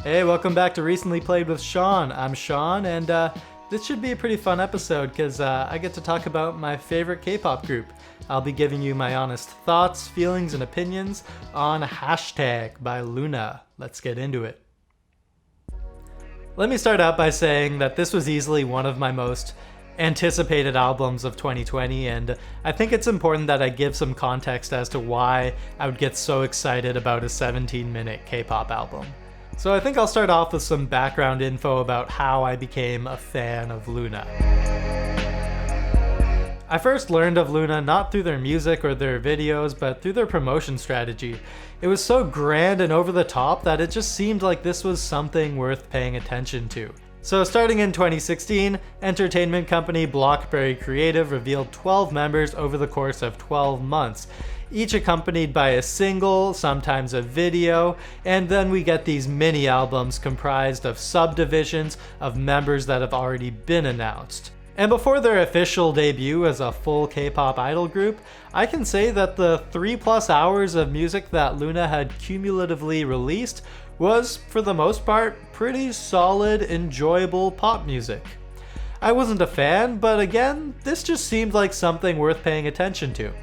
Hey, welcome back to Recently Played with Sean. I'm Sean, and this should be a pretty fun episode because I get to talk about my favorite K-pop group. I'll be giving you my honest thoughts, feelings, and opinions on Hashtag by LOONA. Let's get into it. Let me start out by saying that this was easily one of my most anticipated albums of 2020, and I think it's important that I give some context as to why I would get so excited about a 17-minute K-pop album. So I think I'll start off with some background info about how I became a fan of LOONA. I first learned of LOONA not through their music or their videos, but through their promotion strategy. It was so grand and over the top that it just seemed like this was something worth paying attention to. So starting in 2016, entertainment company Blockberry Creative revealed 12 members over the course of 12 months, each accompanied by a single, sometimes a video, and then we get these mini albums comprised of subdivisions of members that have already been announced. And before their official debut as a full K-pop idol group, I can say that the 3+ hours of music that LOONA had cumulatively released was, for the most part, pretty solid, enjoyable pop music. I wasn't a fan, but again, this just seemed like something worth paying attention to.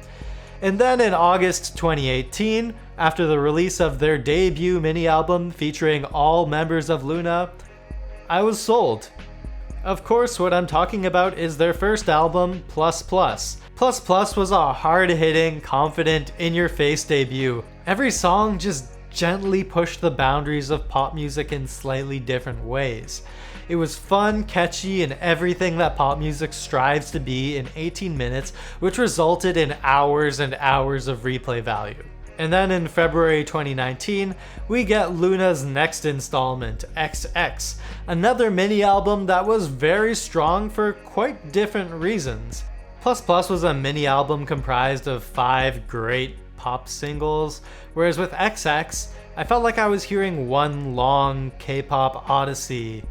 And then in August 2018, after the release of their debut mini-album featuring all members of LOONA, I was sold. Of course, what I'm talking about is their first album, Plus Plus. Plus Plus was a hard-hitting, confident, in-your-face debut. Every song just gently pushed the boundaries of pop music in slightly different ways. It was fun, catchy, and everything that pop music strives to be in 18 minutes, which resulted in hours and hours of replay value. And then in February 2019, we get LOONA's next installment, XX, another mini-album that was very strong for quite different reasons. Plus Plus was a mini-album comprised of 5 great pop singles, whereas with XX, I felt like I was hearing one long K-pop odyssey.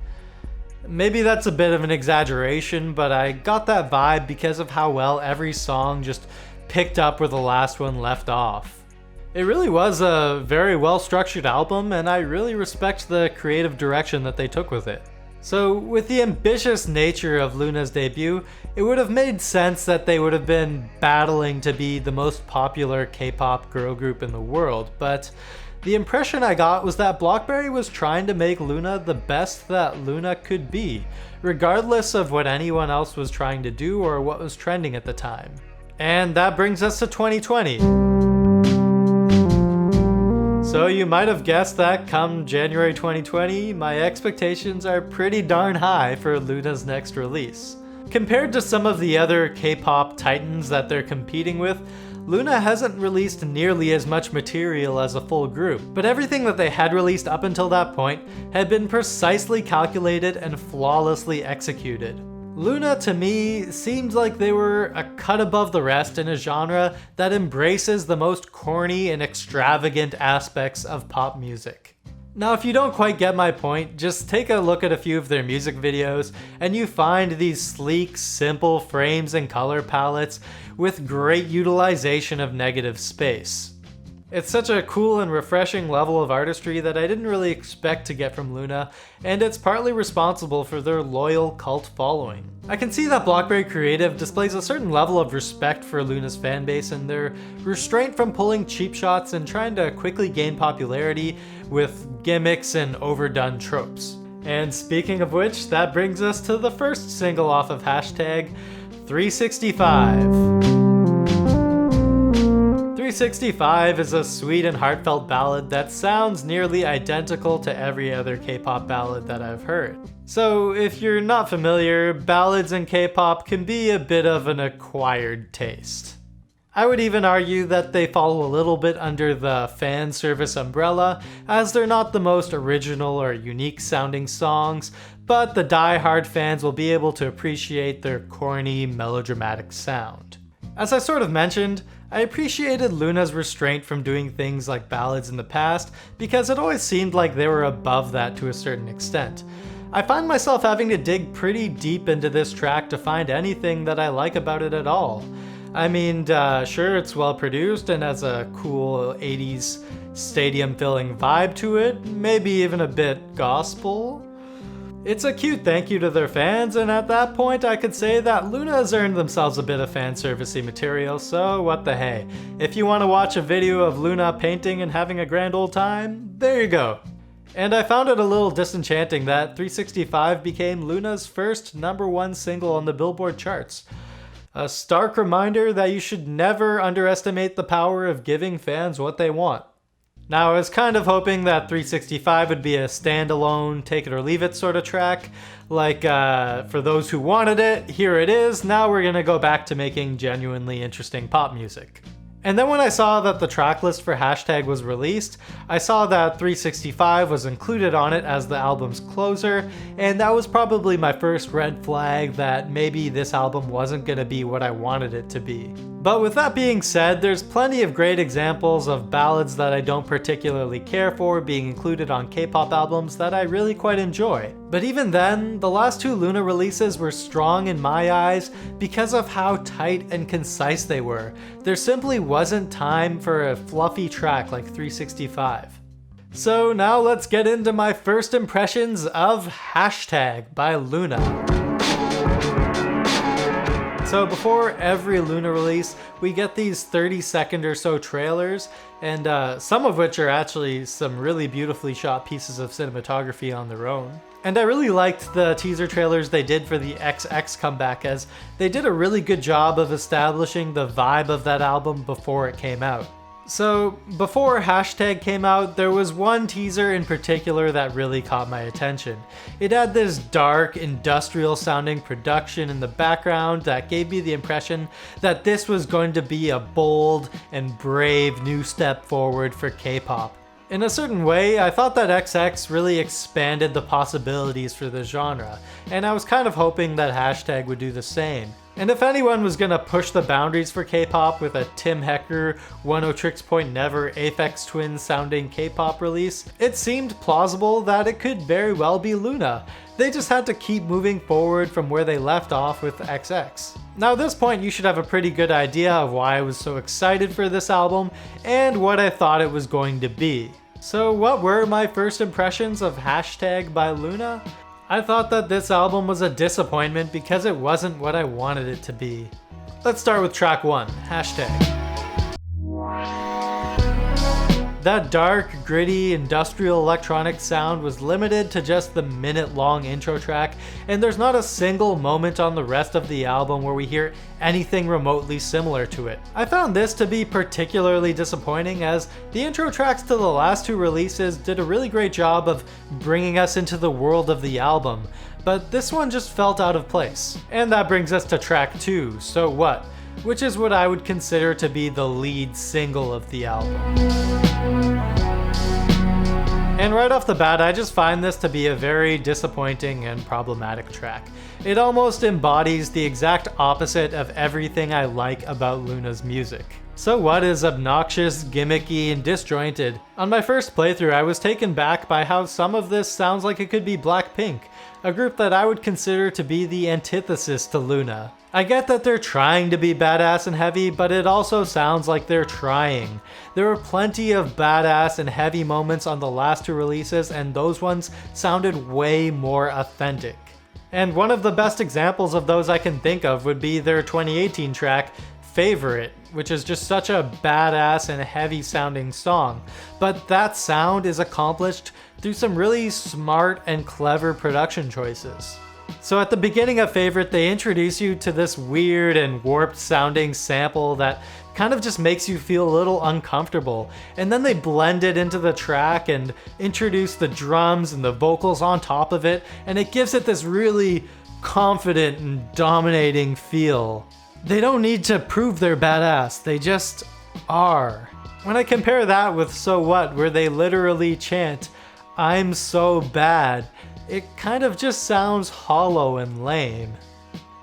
Maybe that's a bit of an exaggeration, but I got that vibe because of how well every song just picked up where the last one left off. It really was a very well-structured album, and I really respect the creative direction that they took with it. So, with the ambitious nature of LOONA's debut, it would have made sense that they would have been battling to be the most popular K-pop girl group in the world, but the impression I got was that Blockberry was trying to make LOONA the best that LOONA could be, regardless of what anyone else was trying to do or what was trending at the time. And that brings us to 2020. So you might have guessed that come January 2020, my expectations are pretty darn high for LOONA's next release. Compared to some of the other K-pop titans that they're competing with, LOONA hasn't released nearly as much material as a full group, but everything that they had released up until that point had been precisely calculated and flawlessly executed. LOONA, to me, seemed like they were a cut above the rest in a genre that embraces the most corny and extravagant aspects of pop music. Now, if you don't quite get my point, just take a look at a few of their music videos, and you find these sleek, simple frames and color palettes with great utilization of negative space. It's such a cool and refreshing level of artistry that I didn't really expect to get from LOONA, and it's partly responsible for their loyal cult following. I can see that Blockberry Creative displays a certain level of respect for LOONA's fanbase and their restraint from pulling cheap shots and trying to quickly gain popularity with gimmicks and overdone tropes. And speaking of which, that brings us to the first single off of Hashtag, 365. 365 is a sweet and heartfelt ballad that sounds nearly identical to every other K-pop ballad that I've heard. So if you're not familiar, ballads in K-pop can be a bit of an acquired taste. I would even argue that they fall a little bit under the fan service umbrella, as they're not the most original or unique sounding songs, but the die-hard fans will be able to appreciate their corny, melodramatic sound. As I sort of mentioned, I appreciated LOONA's restraint from doing things like ballads in the past because it always seemed like they were above that to a certain extent. I find myself having to dig pretty deep into this track to find anything that I like about it at all. I mean, sure, it's well produced and has a cool 80s stadium filling vibe to it, maybe even a bit gospel. It's a cute thank you to their fans, and at that point I could say that LOONA has earned themselves a bit of fan servicey material, so what the hey. If you want to watch a video of LOONA painting and having a grand old time, there you go. And I found it a little disenchanting that 365 became LOONA's first #1 single on the Billboard charts. A stark reminder that you should never underestimate the power of giving fans what they want. Now, I was kind of hoping that 365 would be a standalone, take it or leave it sort of track. Like, for those who wanted it, here it is. Now we're gonna go back to making genuinely interesting pop music. And then when I saw that the tracklist for Hashtag was released, I saw that 365 was included on it as the album's closer, and that was probably my first red flag that maybe this album wasn't gonna be what I wanted it to be. But with that being said, there's plenty of great examples of ballads that I don't particularly care for being included on K-pop albums that I really quite enjoy. But even then, the last two LOONA releases were strong in my eyes because of how tight and concise they were. There simply wasn't time for a fluffy track like 365. So now let's get into my first impressions of Hashtag by LOONA. So before every LOONA release, we get these 30-second or so trailers, and some of which are actually some really beautifully shot pieces of cinematography on their own. And I really liked the teaser trailers they did for the XX comeback, as they did a really good job of establishing the vibe of that album before it came out. So before Hashtag came out, there was one teaser in particular that really caught my attention. It had this dark, industrial sounding production in the background that gave me the impression that this was going to be a bold and brave new step forward for K-pop. In a certain way, I thought that XX really expanded the possibilities for the genre, and I was kind of hoping that Hashtag would do the same. And if anyone was gonna push the boundaries for K-pop with a Tim Hecker, 10 Point Never, Aphex Twin sounding K-pop release, it seemed plausible that it could very well be LOONA. They just had to keep moving forward from where they left off with XX. Now at this point you should have a pretty good idea of why I was so excited for this album and what I thought it was going to be. So what were my first impressions of Hashtag by LOONA? I thought that this album was a disappointment because it wasn't what I wanted it to be. Let's start with track 1, Hashtag. That dark, gritty, industrial electronic sound was limited to just the minute-long intro track, and there's not a single moment on the rest of the album where we hear anything remotely similar to it. I found this to be particularly disappointing, as the intro tracks to the last two releases did a really great job of bringing us into the world of the album, but this one just felt out of place. And that brings us to track 2, So What?, which is what I would consider to be the lead single of the album. And right off the bat, I just find this to be a very disappointing and problematic track. It almost embodies the exact opposite of everything I like about LOONA's music. So What is obnoxious, gimmicky, and disjointed. On my first playthrough, I was taken back by how some of this sounds like it could be Blackpink, a group that I would consider to be the antithesis to LOONA. I get that they're trying to be badass and heavy, but it also sounds like they're trying. There were plenty of badass and heavy moments on the last two releases, and those ones sounded way more authentic. And one of the best examples of those I can think of would be their 2018 track, Favorite, which is just such a badass and heavy sounding song. But that sound is accomplished through some really smart and clever production choices. So at the beginning of Favorite, they introduce you to this weird and warped sounding sample that kind of just makes you feel a little uncomfortable, and then they blend it into the track and introduce the drums and the vocals on top of it, and it gives it this really confident and dominating feel. They don't need to prove they're badass, they just are. When I compare that with So What, where they literally chant, "I'm so bad," it kind of just sounds hollow and lame.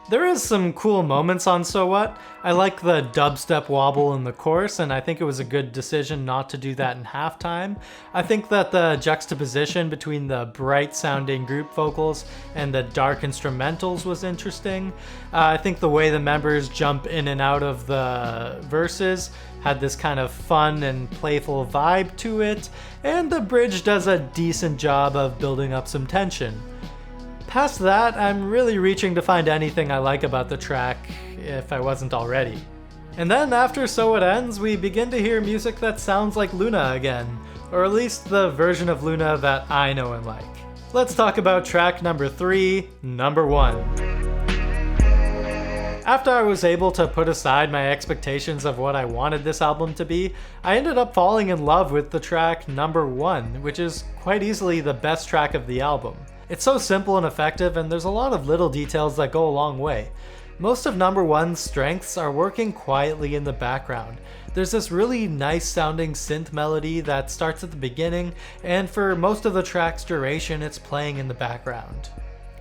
There is some cool moments on So What. I like the dubstep wobble in the chorus, and I think it was a good decision not to do that in halftime. I think that the juxtaposition between the bright sounding group vocals and the dark instrumentals was interesting. I think the way the members jump in and out of the verses had this kind of fun and playful vibe to it, and the bridge does a decent job of building up some tension. Past that, I'm really reaching to find anything I like about the track, if I wasn't already. And then after So What ends, we begin to hear music that sounds like LOONA again, or at least the version of LOONA that I know and like. Let's talk about track number 3, Number 1. After I was able to put aside my expectations of what I wanted this album to be, I ended up falling in love with the track Number 1, which is quite easily the best track of the album. It's so simple and effective, and there's a lot of little details that go a long way. Most of Number 1's strengths are working quietly in the background. There's this really nice sounding synth melody that starts at the beginning, and for most of the track's duration it's playing in the background.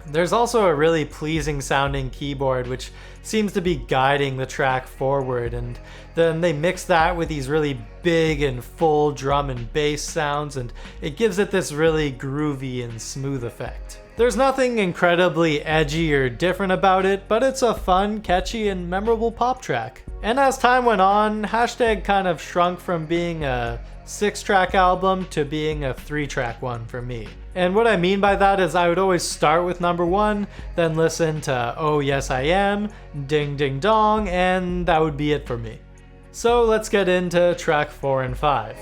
There's also a really pleasing sounding keyboard which seems to be guiding the track forward, and then they mix that with these really big and full drum and bass sounds, and it gives it this really groovy and smooth effect. There's nothing incredibly edgy or different about it, but it's a fun, catchy, and memorable pop track. And as time went on, Hashtag kind of shrunk from being a 6-track album to being a 3-track one for me. And what I mean by that is I would always start with Number 1, then listen to Oh Yes I Am, Ding Ding Dong, and that would be it for me. So let's get into track 4 and 5.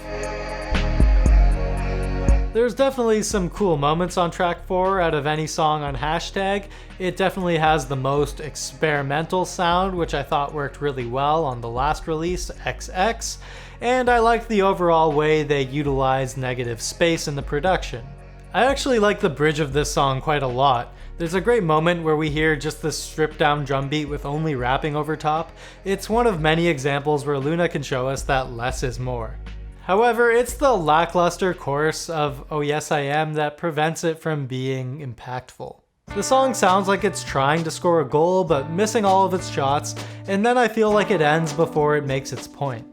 There's definitely some cool moments on track 4 out of any song on Hashtag. It definitely has the most experimental sound, which I thought worked really well on the last release, XX, and I liked the overall way they utilized negative space in the production. I actually like the bridge of this song quite a lot. There's a great moment where we hear just this stripped down drum beat with only rapping over top. It's one of many examples where LOONA can show us that less is more. However, it's the lackluster chorus of Oh Yes I Am that prevents it from being impactful. The song sounds like it's trying to score a goal but missing all of its shots, and then I feel like it ends before it makes its point.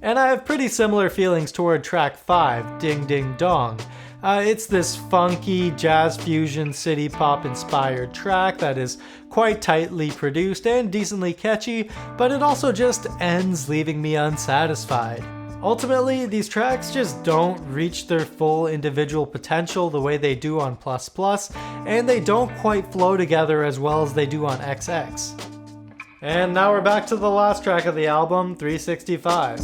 And I have pretty similar feelings toward track 5, Ding Ding Dong. It's this funky jazz fusion city pop inspired track that is quite tightly produced and decently catchy, but it also just ends leaving me unsatisfied. Ultimately, these tracks just don't reach their full individual potential the way they do on Plus Plus, and they don't quite flow together as well as they do on XX. And now we're back to the last track of the album, 365.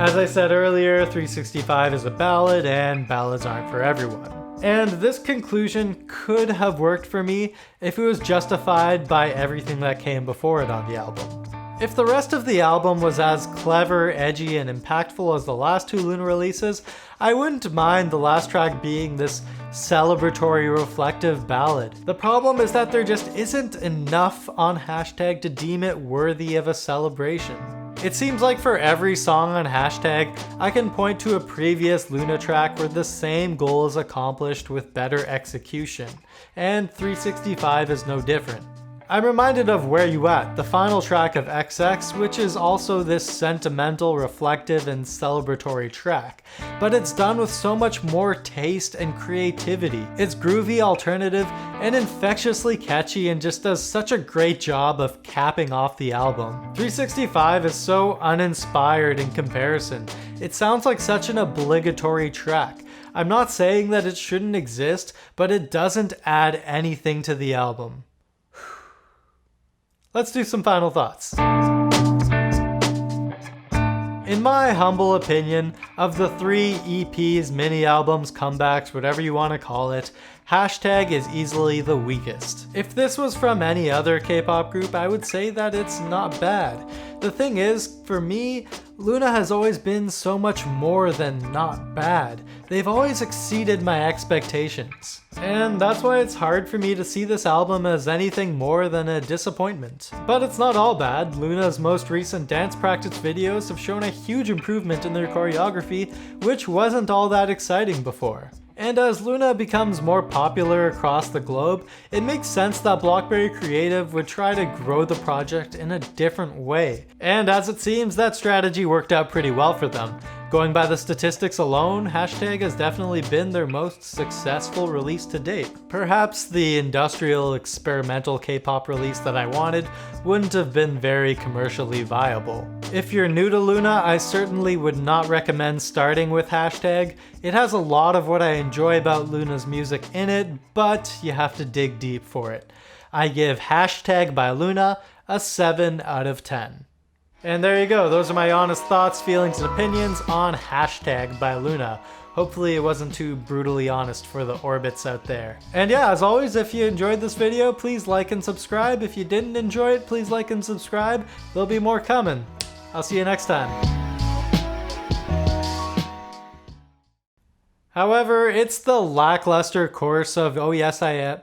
As I said earlier, 365 is a ballad, and ballads aren't for everyone. And this conclusion could have worked for me if it was justified by everything that came before it on the album. If the rest of the album was as clever, edgy, and impactful as the last 2 LOONA releases, I wouldn't mind the last track being this celebratory, reflective ballad. The problem is that there just isn't enough on Hashtag to deem it worthy of a celebration. It seems like for every song on Hashtag, I can point to a previous LOONA track where the same goal is accomplished with better execution, and 365 is no different. I'm reminded of Where You At, the final track of XX, which is also this sentimental, reflective, and celebratory track, but it's done with so much more taste and creativity. It's groovy, alternative, and infectiously catchy, and just does such a great job of capping off the album. 365 is so uninspired in comparison. It sounds like such an obligatory track. I'm not saying that it shouldn't exist, but it doesn't add anything to the album. Let's do some final thoughts. In my humble opinion, of the 3 EPs, mini-albums, comebacks, whatever you want to call it, Hashtag is easily the weakest. If this was from any other K-pop group, I would say that it's not bad. The thing is, for me, LOONA has always been so much more than not bad. They've always exceeded my expectations. And that's why it's hard for me to see this album as anything more than a disappointment. But it's not all bad. LOONA's most recent dance practice videos have shown a huge improvement in their choreography, which wasn't all that exciting before. And as LOONA becomes more popular across the globe, it makes sense that Blockberry Creative would try to grow the project in a different way. And as it seems, that strategy worked out pretty well for them. Going by the statistics alone, Hashtag has definitely been their most successful release to date. Perhaps the industrial experimental K-pop release that I wanted wouldn't have been very commercially viable. If you're new to LOONA, I certainly would not recommend starting with Hashtag. It has a lot of what I enjoy about LOONA's music in it, but you have to dig deep for it. I give Hashtag by LOONA a 7 out of 10. And there you go, those are my honest thoughts, feelings, and opinions on Hashtag by LOONA. Hopefully it wasn't too brutally honest for the orbits out there. And yeah, as always, if you enjoyed this video, please like and subscribe. If you didn't enjoy it, please like and subscribe. There'll be more coming. I'll see you next time. However, it's the lackluster course of Oh Yes I Am.